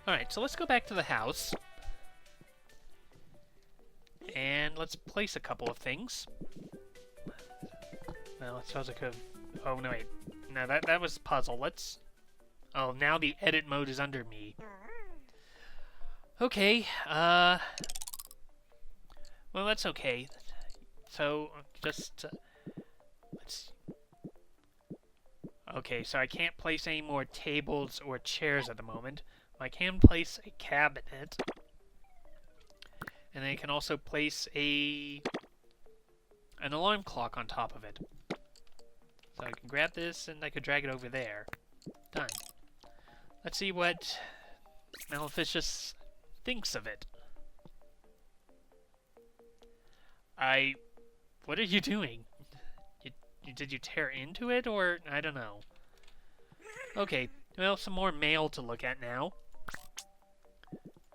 Alright, so let's go back to the house. And let's place a couple of things. Well, I suppose I could... Oh, no, wait. No, that was puzzle. Let's... Oh, now the edit mode is under me. Okay, well, that's okay. So, just... let's... Okay, so I can't place any more tables or chairs at the moment. I can place a cabinet. And then I can also place an alarm clock on top of it. So I can grab this and I could drag it over there. Done. Let's see what Maleficious thinks of it. What are you doing? Did you tear into it, or I don't know. Okay, well, some more mail to look at now.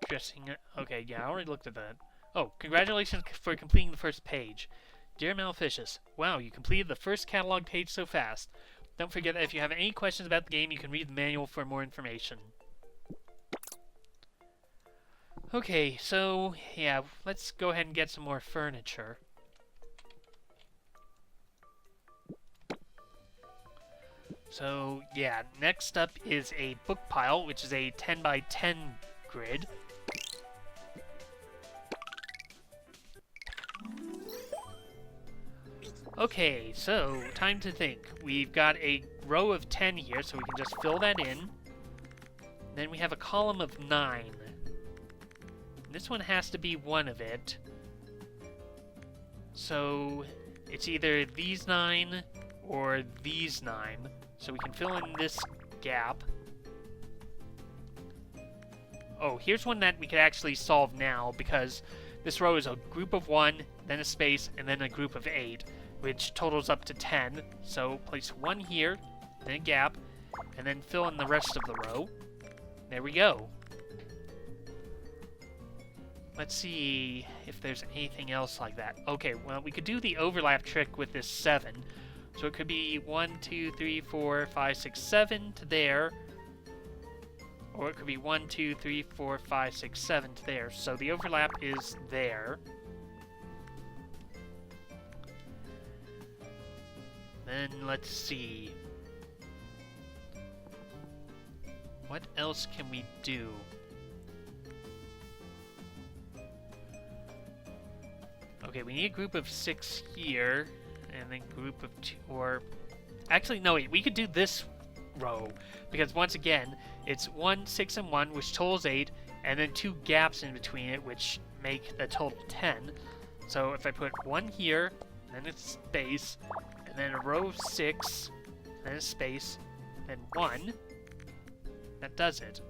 Dressing. Okay, yeah, I already looked at that. Oh, congratulations for completing the first page. Dear Maleficious, wow, you completed the first catalog page so fast. Don't forget that if you have any questions about the game, you can read the manual for more information. Okay, so, yeah, let's go ahead and get some more furniture. So, yeah, next up is a book pile, which is a 10 by 10 grid. Okay, so, time to think. We've got a row of 10 here, so we can just fill that in. Then we have a column of 9. This one has to be one of it. So, it's either these 9 or these 9. So we can fill in this gap. Oh, here's one that we could actually solve now, because this row is a group of 1, then a space, and then a group of 8, which totals up to 10. So place 1 here, then a gap, and then fill in the rest of the row. There we go. Let's see if there's anything else like that. Okay, well, we could do the overlap trick with this 7. So it could be 1, 2, 3, 4, 5, 6, 7 to there. Or it could be 1, 2, 3, 4, 5, 6, 7 to there. So the overlap is there. Then let's see. What else can we do? Okay, we need a group of 6 here, and then group of 2, or... Actually, no, wait, we could do this row, because once again, it's 1, 6, and 1, which totals 8, and then 2 gaps in between it, which make the total 10. So if I put 1 here, then a space, and then a row of 6, then a space, then 1, that does it.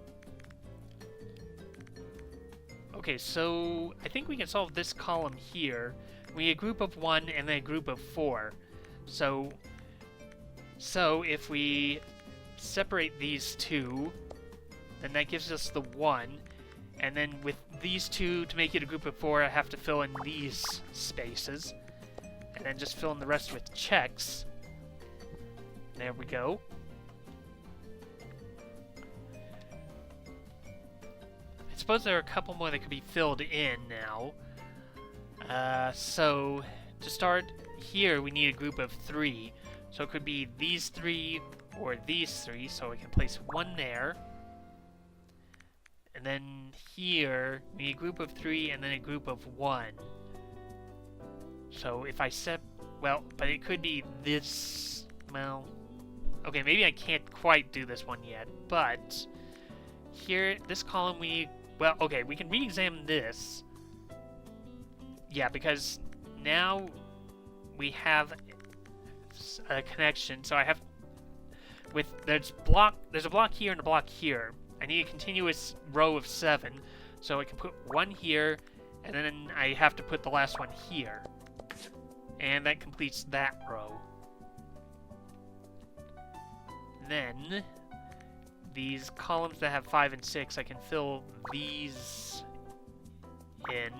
Okay, so I think we can solve this column here. We need a group of 1 and then a group of 4. So if we separate these two, then that gives us the 1. And then with these two, to make it a group of 4, I have to fill in these spaces. And then just fill in the rest with checks. There we go. I suppose there are a couple more that could be filled in now. So, to start here, we need a group of 3. So it could be these 3 or these 3, so I can place 1 there. And then here, we need a group of 3 and then a group of 1. So if I well, but it could be this, well... Okay, maybe I can't quite do this one yet, but... Here, this column we need... Well, okay, we can re-examine this. Yeah, because now we have a connection. So I have... There's a block here and a block here. I need a continuous row of 7. So I can put 1 here, and then I have to put the last one here. And that completes that row. Then... these columns that have 5 and 6, I can fill these in.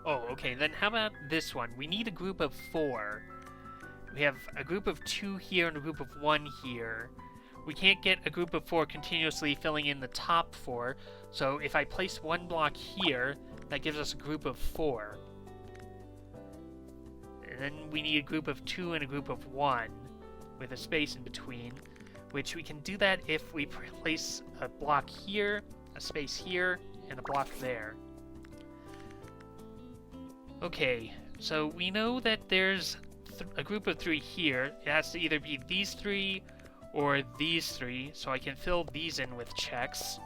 Oh, okay, then how about this one? We need a group of 4. We have a group of 2 here and a group of 1 here. We can't get a group of 4 continuously filling in the top 4, so if I place one block here, that gives us a group of 4. And then we need a group of 2 and a group of 1, with a space in between, which we can do that if we place a block here, a space here, and a block there. Okay, so we know that there's a group of 3 here. It has to either be these 3 or these 3, so I can fill these in with checks.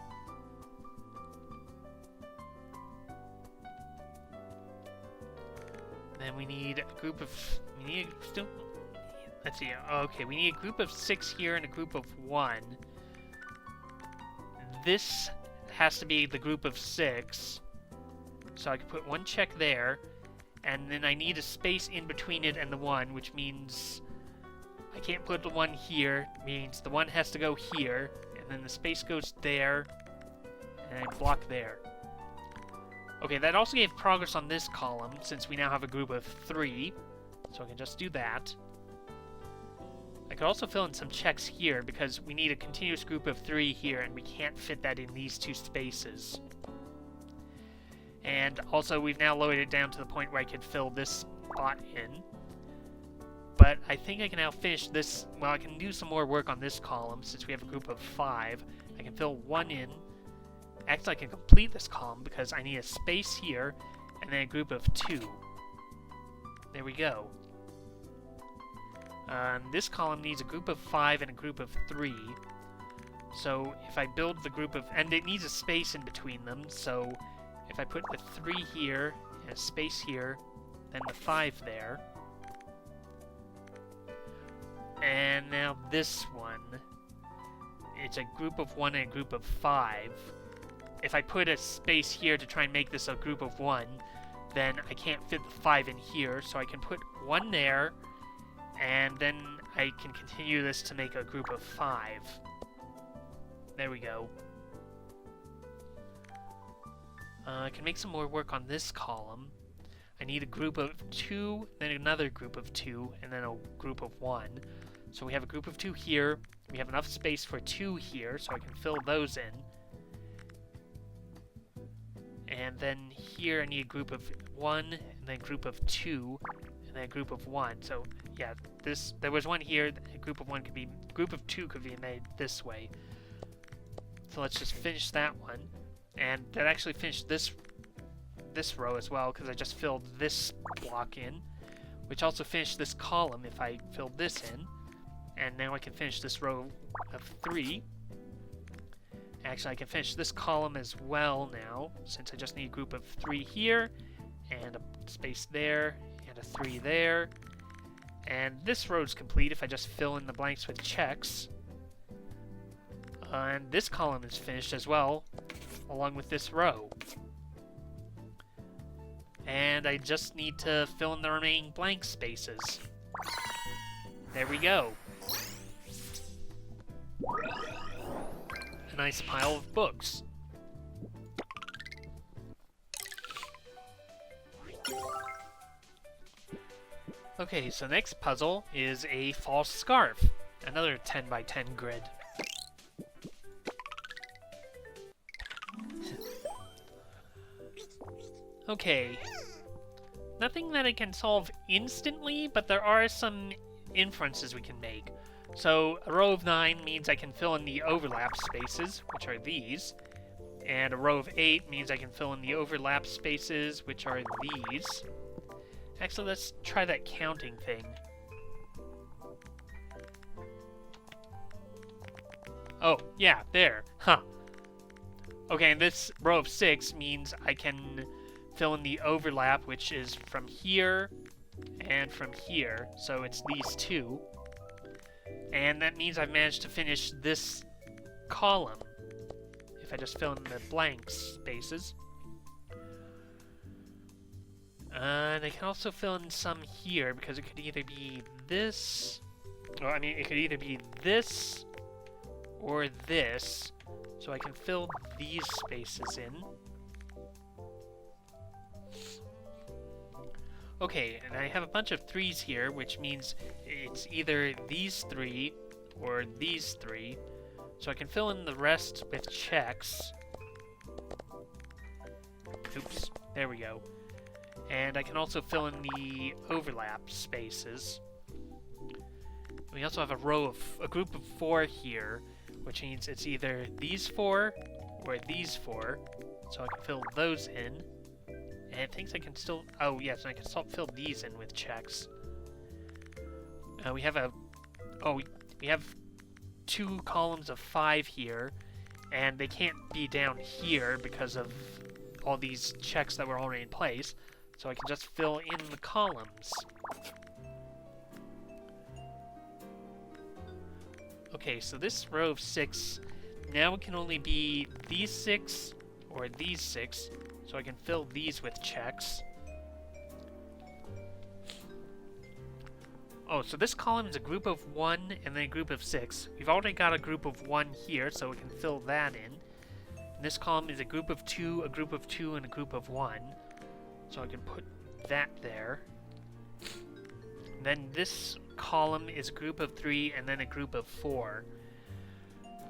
Then we need a group of... let's see, okay, we need a group of 6 here and a group of 1. This has to be the group of 6, so I can put one check there, and then I need a space in between it and the 1, which means I can't put the 1 here, means the 1 has to go here, and then the space goes there, and I block there. Okay, that also gave progress on this column, since we now have a group of 3, so I can just do that. I could also fill in some checks here, because we need a continuous group of 3 here, and we can't fit that in these 2 spaces. And also, we've now lowered it down to the point where I could fill this spot in. But I think I can now finish this. Well, I can do some more work on this column, since we have a group of 5. I can fill 1 in. Actually, I can complete this column, because I need a space here, and then a group of 2. There we go. This column needs a group of 5 and a group of 3. So if I build the group of... And it needs a space in between them, so if I put the 3 here, and a space here, then the 5 there. And now this one. It's a group of 1 and a group of 5. If I put a space here to try and make this a group of 1, then I can't fit the 5 in here, so I can put 1 there, and then I can continue this to make a group of 5. There we go. I can make some more work on this column. I need a group of 2, then another group of 2, and then a group of 1. So we have a group of 2 here. We have enough space for 2 here, so I can fill those in. And then here I need a group of 1, and then a group of 2, and then a group of 1. So yeah, there was 1 here. A group of 1 could be, group of 2 could be made this way. So let's just finish that one, and that actually finished this row as well, because I just filled this block in, which also finished this column if I filled this in. And now I can finish this row of 3. Actually, I can finish this column as well now, since I just need a group of 3 here, and a space there, and a 3 there. And this row is complete if I just fill in the blanks with checks. And this column is finished as well, along with this row. And I just need to fill in the remaining blank spaces. There we go. A nice pile of books. Okay, so next puzzle is a false scarf. Another 10 by 10 grid. Okay. Nothing that I can solve instantly, but there are some inferences we can make. So a row of 9 means I can fill in the overlap spaces, which are these. And a row of 8 means I can fill in the overlap spaces, which are these. Actually, let's try that counting thing. Oh, yeah, there. Huh. Okay, and this row of 6 means I can fill in the overlap, which is from here and from here. So it's these 2. And that means I've managed to finish this column if I just fill in the blank spaces. And I can also fill in some here, because it could either be this, or I mean, it could either be this or this. So I can fill these spaces in. Okay, and I have a bunch of 3s here, which means it's either these 3 or these 3. So I can fill in the rest with checks. Oops, there we go. And I can also fill in the overlap spaces. We also have a group of 4 here, which means it's either these 4 or these 4. So I can fill those in. And it thinks I can still... Oh, yes, I can still fill these in with checks. We have we have 2 columns of 5 here, and they can't be down here because of all these checks that were already in place. So I can just fill in the columns. Okay, so this row of 6, now it can only be these 6 or these 6, so I can fill these with checks. Oh, so this column is a group of 1 and then a group of 6. We've already got a group of 1 here, so we can fill that in. And this column is a group of 2, and a group of 1. So I can put that there. And then this column is a group of 3 and then a group of 4.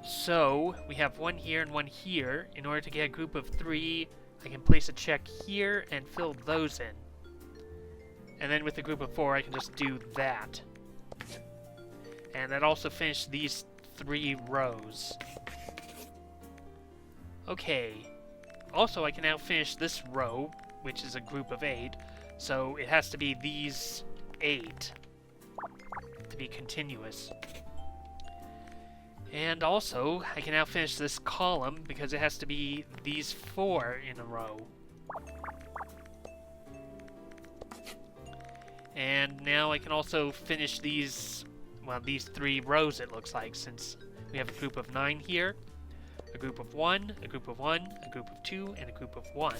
So we have 1 here and 1 here. In order to get a group of 3, I can place a check here and fill those in. And then with the group of 4, I can just do that. And that also finished these 3 rows. Okay. Also, I can now finish this row, which is a group of 8. So it has to be these 8 to be continuous. And also, I can now finish this column because it has to be these 4 in a row. And now I can also finish these, well, these 3 rows it looks like, since we have a group of 9 here, a group of 1, a group of 1, a group of 2, and a group of 1.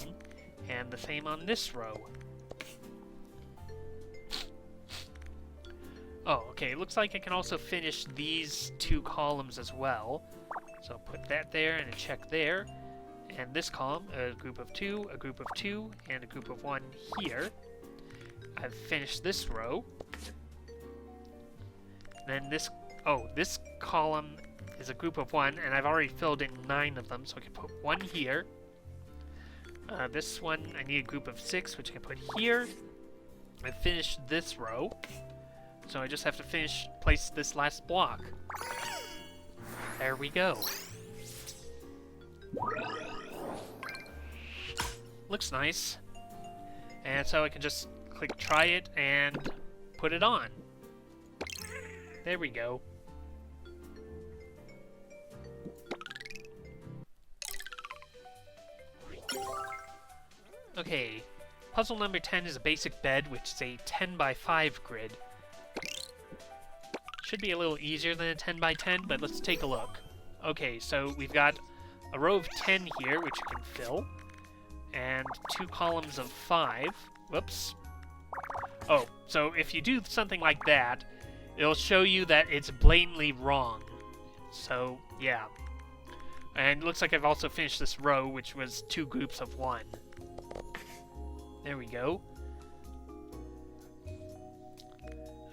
And the same on this row. Oh, okay, it looks like I can also finish these 2 columns as well. So put that there and a check there. And this column, a group of 2, a group of 2, and a group of 1 here. I've finished this row. Then this column is a group of 1, and I've already filled in 9 of them, so I can put 1 here. This one, I need a group of 6, which I can put here. I finished this row, so I just have to place this last block. There we go. Looks nice. And so I can just click try it and put it on. There we go. Okay, puzzle number 10 is a basic bed, which is a 10 by 5 grid. Should be a little easier than a 10 by 10, but let's take a look. Okay, so we've got a row of 10 here, which you can fill, and 2 columns of 5. Whoops. Oh, so if you do something like that, it'll show you that it's blatantly wrong. So, yeah. And it looks like I've also finished this row, which was 2 groups of 1. There we go.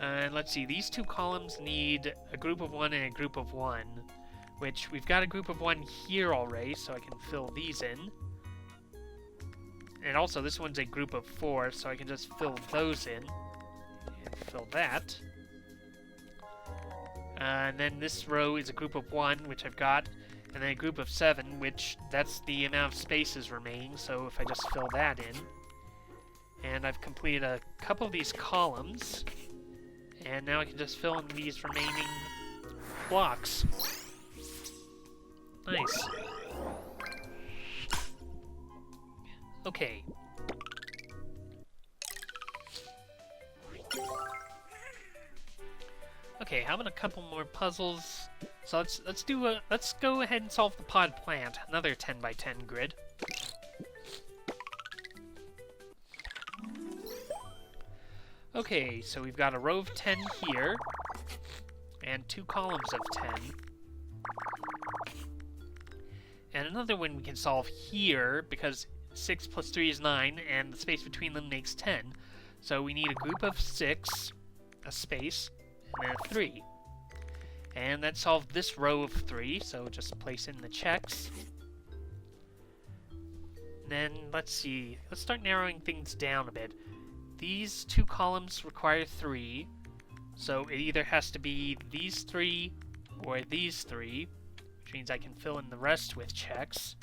And let's see, these 2 columns need a group of 1 and a group of 1, which we've got a group of 1 here already, so I can fill these in. And also, this one's a group of 4, so I can just fill those in. And fill that. And then this row is a group of 1, which I've got, and then a group of 7, which that's the amount of spaces remaining, so if I just fill that in. And I've completed a couple of these columns, and now I can just fill in these remaining blocks. Nice. Okay. Okay, how about a couple more puzzles? So let's go ahead and solve the pod plant, another 10 by 10 grid. Okay, so we've got a row of 10 here, and 2 columns of 10. And another one we can solve here, because 6 plus 3 is 9, and the space between them makes 10. So we need a group of 6, a space, and then a 3. And that solved this row of 3, so just place in the checks. Then, let's see, let's start narrowing things down a bit. These 2 columns require 3, so it either has to be these 3 or these 3, which means I can fill in the rest with checks.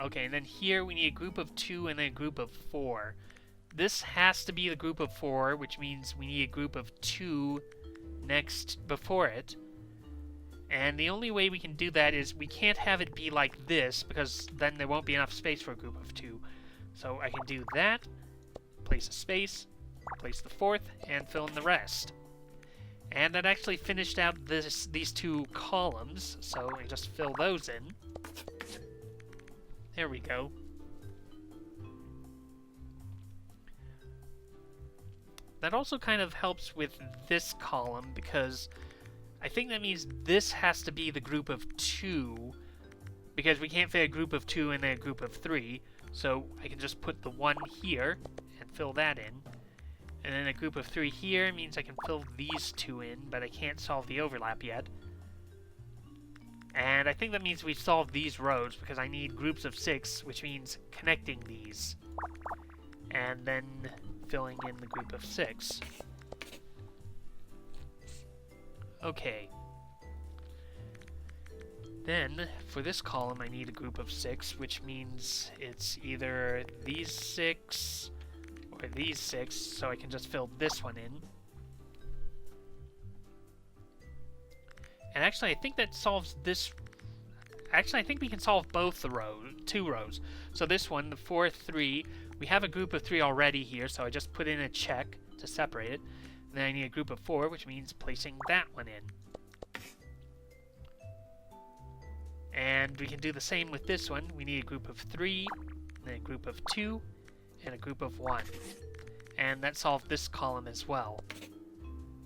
Okay, and then here we need a group of 2 and then a group of 4. This has to be the group of 4, which means we need a group of 2 next before it. And the only way we can do that is we can't have it be like this, because then there won't be enough space for a group of 2. So I can do that, place a space, place the 4th, and fill in the rest. And that actually finished out these 2 columns, so I just fill those in. There we go. That also kind of helps with this column, because I think that means this has to be the group of 2, because we can't fit a group of 2 and then a group of 3, so I can just put the 1 here and fill that in. And then a group of 3 here means I can fill these 2 in, but I can't solve the overlap yet. And I think that means we've solved these rows, because I need groups of 6, which means connecting these. And then filling in the group of 6. Okay. Then, for this column, I need a group of 6, which means it's either these 6 or these 6, so I can just fill this one in. And actually, I think that solves this. Actually, I think we can solve both the rows, 2 rows. So this one, the 4, 3, we have a group of 3 already here, so I just put in a check to separate it. And then I need a group of 4, which means placing that one in. And we can do the same with this one. We need a group of 3, then a group of 2, and a group of 1. And that solved this column as well.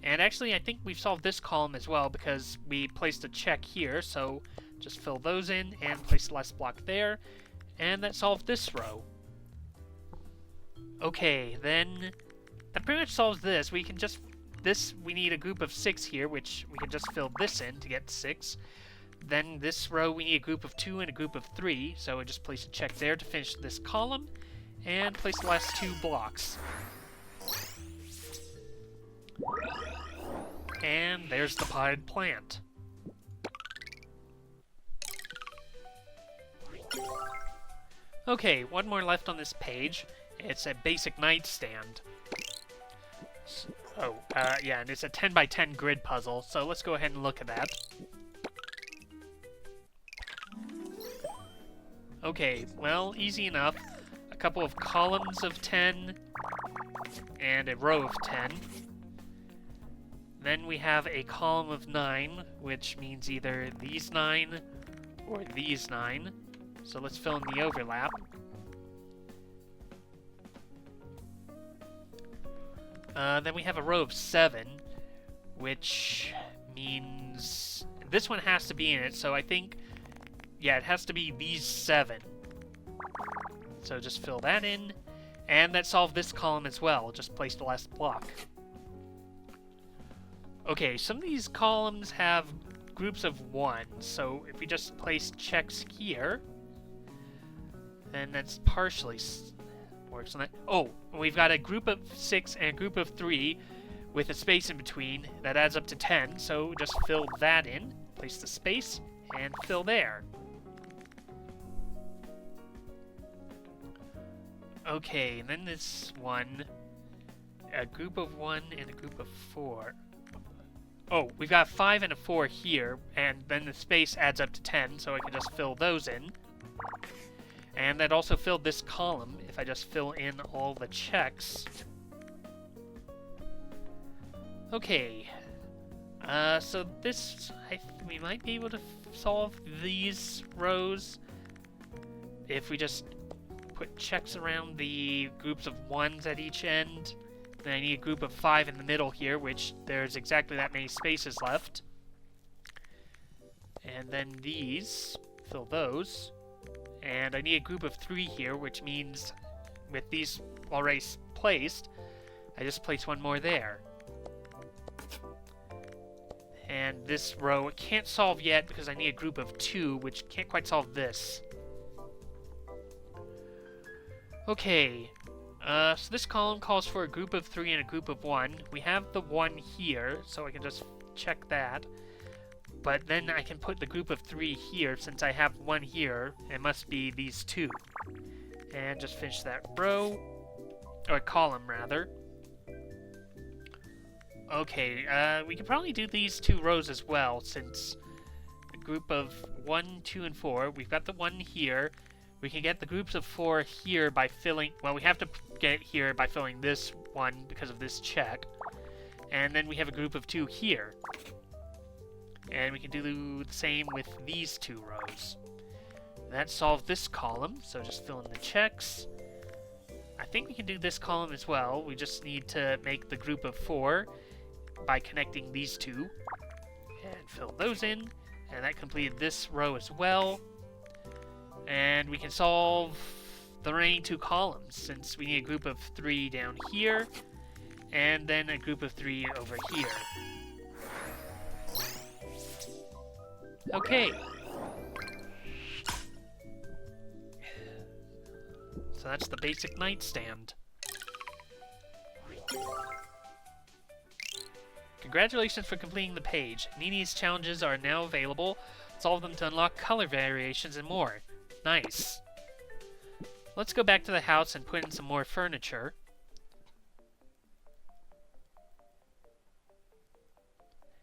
And actually, I think we've solved this column as well, because we placed a check here, so just fill those in and place the last block there, and that solved this row. Okay, then that pretty much solves this. We can just, we need a group of 6 here, which we can just fill this in to get 6. Then this row we need a group of 2 and a group of 3, so I just place a check there to finish this column, and place the last 2 blocks. And there's the potted plant. Okay, one more left on this page. It's a basic nightstand. Yeah, and it's a 10 by 10 grid puzzle, so let's go ahead and look at that. Okay, well, easy enough. A couple of columns of 10 and a row of 10. Then we have a column of 9, which means either these 9 or these 9. So let's fill in the overlap. Then we have a row of 7, which means this one has to be in it, so I think, yeah, it has to be these 7. So just fill that in, and that solved this column as well. Just place the last block. Okay, some of these columns have groups of 1, so if we just place checks here, then that's partially works on that. Oh, we've got a group of 6 and a group of 3 with a space in between. That adds up to 10, so just fill that in, place the space, and fill there. Okay, and then this one, a group of 1 and a group of 4. Oh, we've got 5 and a 4 here, and then the space adds up to 10, so I can just fill those in. And that also filled this column, if I just fill in all the checks. Okay. So this, we might be able to solve these rows if we just put checks around the groups of 1s at each end. Then I need a group of 5 in the middle here, which there's exactly that many spaces left. And then these, fill those. And I need a group of 3 here, which means with these already placed, I just place one more there. And this row can't solve yet because I need a group of 2, which can't quite solve this. Okay, so this column calls for a group of 3 and a group of 1. We have the 1 here, so I can just check that. But then I can put the group of 3 here, since I have 1 here. It must be these 2. And just finish that row, or column rather. Okay, we can probably do these 2 rows as well, since a group of 1, 2, and 4. We've got the 1 here. We can get the groups of 4 here by filling... Well, we have to get it here by filling this one because of this check. And then we have a group of 2 here. And we can do the same with these 2 rows. That solved this column, so just fill in the checks. I think we can do this column as well. We just need to make the group of 4 by connecting these 2. And fill those in. And that completed this row as well. And we can solve the remaining 2 columns, since we need a group of 3 down here, and then a group of 3 over here. Okay. So that's the basic nightstand. Congratulations for completing the page. Nini's challenges are now available. Solve them to unlock color variations and more. Nice. Let's go back to the house and put in some more furniture.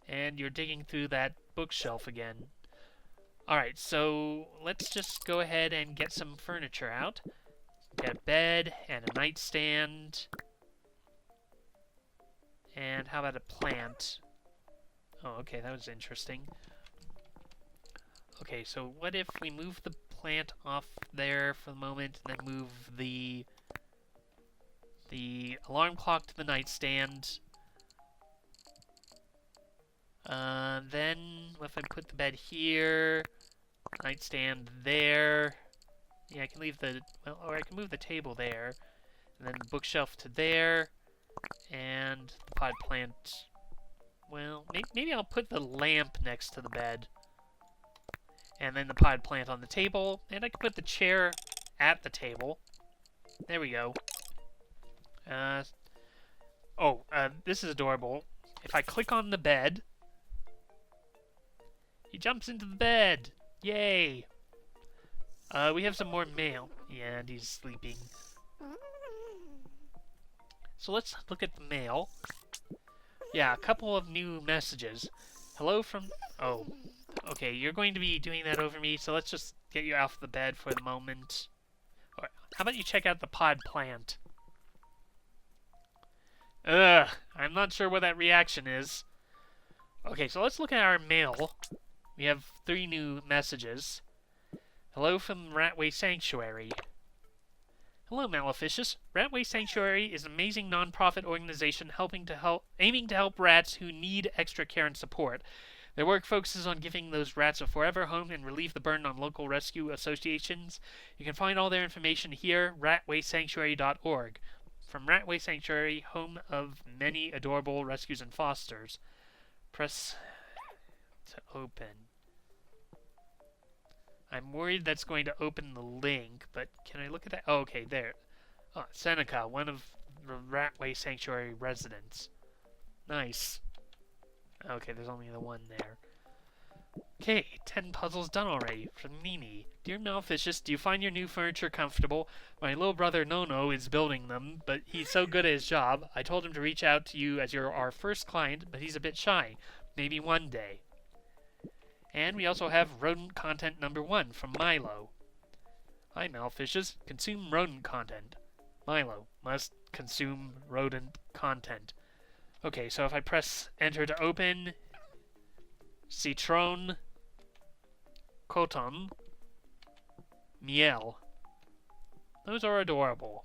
And you're digging through that bookshelf again. Alright, so let's just go ahead and get some furniture out. Get a bed and a nightstand. And how about a plant? Oh, okay, that was interesting. Okay, so what if we move the plant off there for the moment, and then move the alarm clock to the nightstand. Then what if I put the bed here, nightstand there? Yeah, I can leave the, well, or I can move the table there, and then the bookshelf to there, and the pot plant. Well, maybe I'll put the lamp next to the bed. And then the potted plant on the table. And I can put the chair at the table. There we go. This is adorable. If I click on the bed, he jumps into the bed. Yay! We have some more mail. Yeah, and he's sleeping. So let's look at the mail. Yeah, a couple of new messages. Hello from... Oh. Okay, you're going to be doing that over me, so let's just get you off the bed for the moment. Or, how about you check out the pod plant? Ugh, I'm not sure what that reaction is. Okay, so let's look at our mail. We have 3 new messages. Hello from Ratway Sanctuary. Hello, Maleficious. Ratway Sanctuary is an amazing non-profit organization aiming to help rats who need extra care and support. Their work focuses on giving those rats a forever home and relieve the burden on local rescue associations. You can find all their information here, ratwaysanctuary.org. From Ratway Sanctuary, home of many adorable rescues and fosters. Press to open. I'm worried that's going to open the link, but can I look at that? Oh, okay, there. Oh, Seneca, one of the Ratway Sanctuary residents. Nice. Okay, there's only the one there. Okay, 10 puzzles done already. From Nini. Dear Maleficious, do you find your new furniture comfortable? My little brother Nono is building them, but he's so good at his job. I told him to reach out to you as you're our first client, but he's a bit shy. Maybe one day. And we also have rodent content number 1 from Milo. Hi, Maleficious. Consume rodent content. Milo must consume rodent content. Okay, so if I press enter to open, citron, coton, miel. Those are adorable.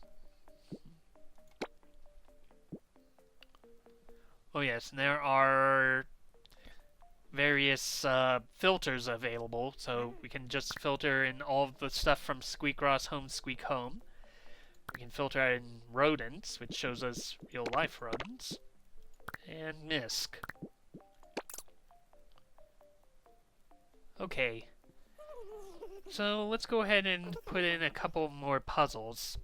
Oh yes, and there are various filters available. So we can just filter in all of the stuff from Squeakross Home Squeak Home. We can filter in rodents, which shows us real life rodents. And misc. Okay. So let's go ahead and put in a couple more puzzles.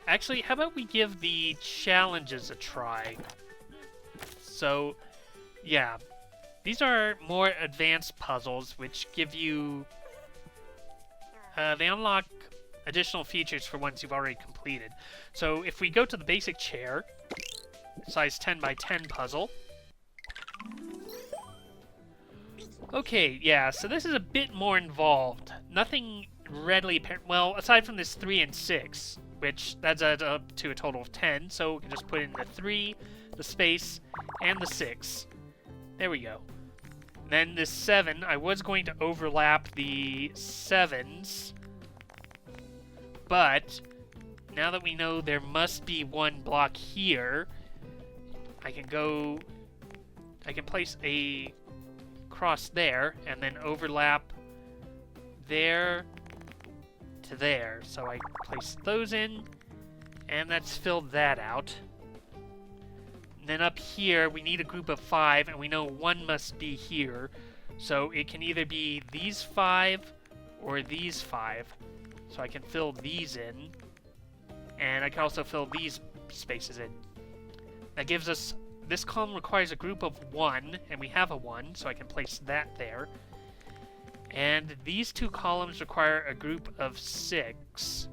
Actually, how about we give the challenges a try? So, yeah. These are more advanced puzzles, which give you... they unlock additional features for ones you've already completed. So if we go to the basic chair, size 10 by 10 puzzle. Okay, yeah, so this is a bit more involved. Nothing readily apparent. Well, aside from this 3 and 6, which that's adds up to a total of 10, so we can just put in the 3, the space, and the 6. There we go. Then this 7, I was going to overlap the 7s, but now that we know there must be one block here, I can place a cross there, and then overlap there to there. So I place those in, and that's filled that out. And then up here, we need a group of 5, and we know one must be here. So it can either be these 5 or these 5. So I can fill these in, and I can also fill these spaces in. That gives us, this column requires a group of 1, and we have a 1, so I can place that there. And these two columns require a group of 6.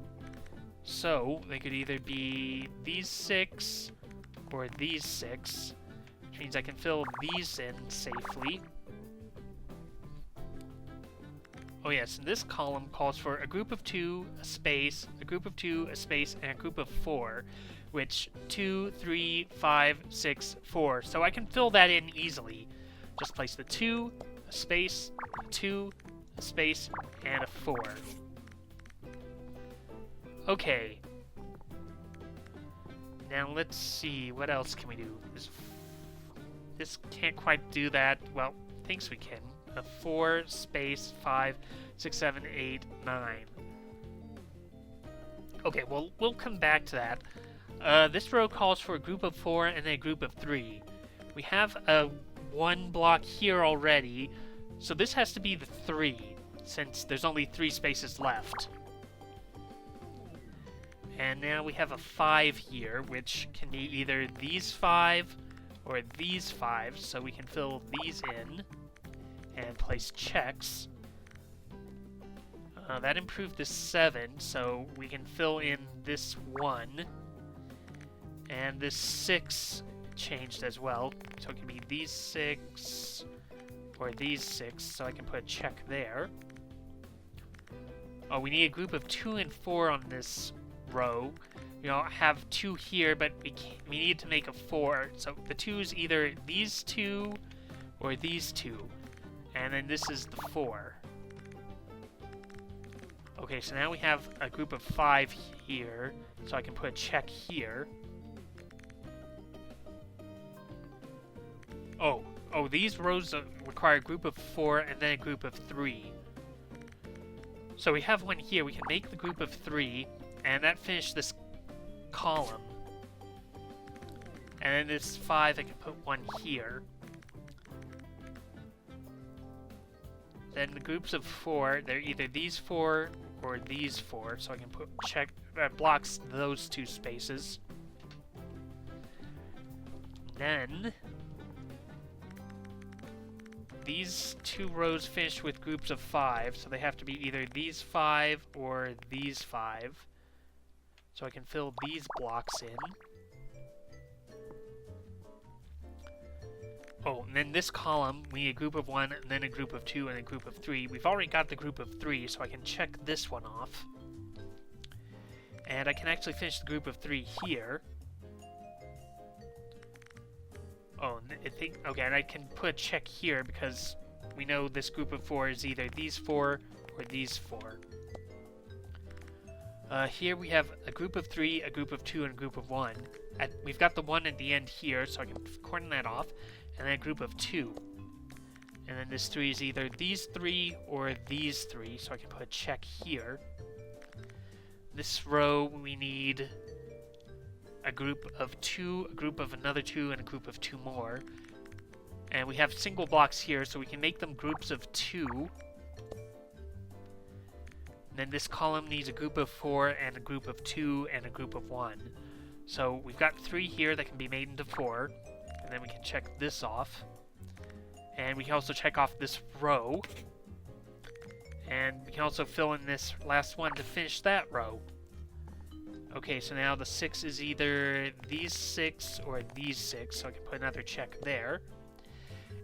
So they could either be these 6 or these 6, which means I can fill these in safely. Oh yes, and this column calls for a group of 2, a space, a group of 2, a space, and a group of 4, which 2, 3, 5, 6, 4. So I can fill that in easily. Just place the 2, a space, a 2, a space, and a 4. Okay. Now let's see, what else can we do? This can't quite do that. Well, thinks we can. A 4, space, 5, 6, 7, 8, 9. Okay, well, we'll come back to that. This row calls for a group of 4 and a group of 3. We have a 1 block here already, so this has to be the 3, since there's only 3 spaces left. And now we have a 5 here, which can be either these 5 or these 5, so we can fill these in and place checks. That improved this 7, so we can fill in this 1. And this 6 changed as well, so it can be these 6 or these 6, so I can put a check there. Oh, we need a group of 2 and 4 on this row. We don't have 2 here, but we need to make a 4. So the 2 is either these 2 or these 2. And then this is the 4. Okay, so now we have a group of 5 here, so I can put a check here. Oh, these rows require a group of 4 and then a group of 3. So we have one here. We can make the group of 3, and that finished this column. And then this 5, I can put one here. Then the groups of 4, they're either these 4 or these 4, so I can put check that blocks those 2 spaces. Then these 2 rows finish with groups of 5, so they have to be either these 5 or these 5. So I can fill these blocks in. Oh, and then this column, we need a group of 1, and then a group of 2, and a group of 3. We've already got the group of 3, so I can check this one off. And I can actually finish the group of 3 here. Oh, okay, and I can put a check here because we know this group of 4 is either these 4 or these 4. Here we have a group of 3, a group of 2, and a group of 1. We've got the 1 at the end here, so I can corner that off. and then a group of 2. And then this 3 is either these 3 or these 3, so I can put a check here. This row, we need a group of 2, a group of another 2, and a group of 2 more. And we have single blocks here, so we can make them groups of 2. And then this column needs a group of 4, and a group of 2, and a group of 1. So we've got 3 here that can be made into 4. And then we can check this off. And we can also check off this row. And we can also fill in this last one to finish that row. Okay, so now the 6 is either these 6 or these 6, so I can put another check there.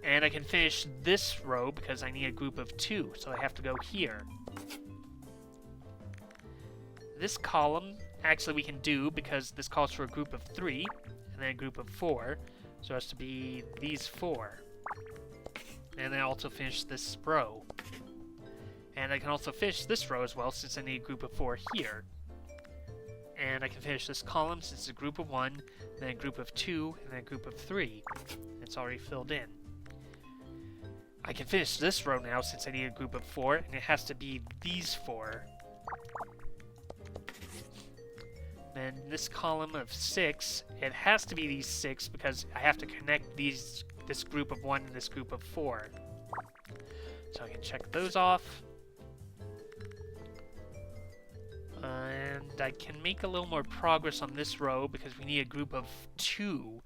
And I can finish this row because I need a group of 2, so I have to go here. This column, actually we can do because this calls for a group of 3, and then a group of 4, so it has to be these 4. And then I also finish this row. And I can also finish this row as well since I need a group of 4 here. And I can finish this column since it's a group of 1, then a group of 2, and then a group of 3. It's already filled in. I can finish this row now since I need a group of 4, and it has to be these 4. Then this column of 6, it has to be these 6 because I have to connect this group of 1 and this group of 4. So I can check those off. And I can make a little more progress on this row because we need a group of 2.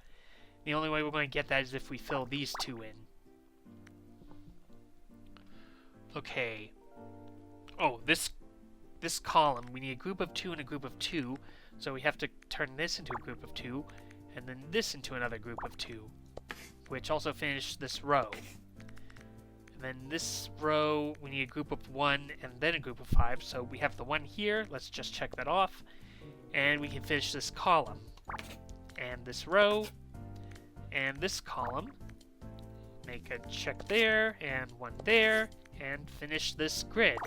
The only way we're going to get that is if we fill these 2 in. Okay. Oh, this column, we need a group of 2 and a group of 2. So we have to turn this into a group of 2, and then this into another group of 2, which also finish this row. And then this row, we need a group of 1 and then a group of 5. So we have the 1 here. Let's just check that off. And we can finish this column. And this row. And this column. Make a check there and 1 there. And finish this grid.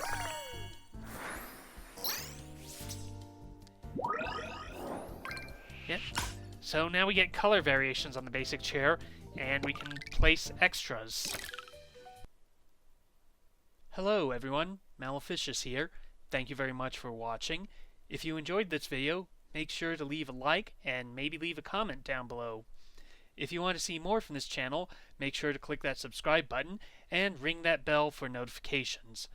Yep. So now we get color variations on the basic chair. And we can place extras. Hello everyone, Maleficious here. Thank you very much for watching. If you enjoyed this video, make sure to leave a like and maybe leave a comment down below. If you want to see more from this channel, make sure to click that subscribe button and ring that bell for notifications.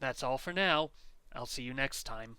That's all for now. I'll see you next time.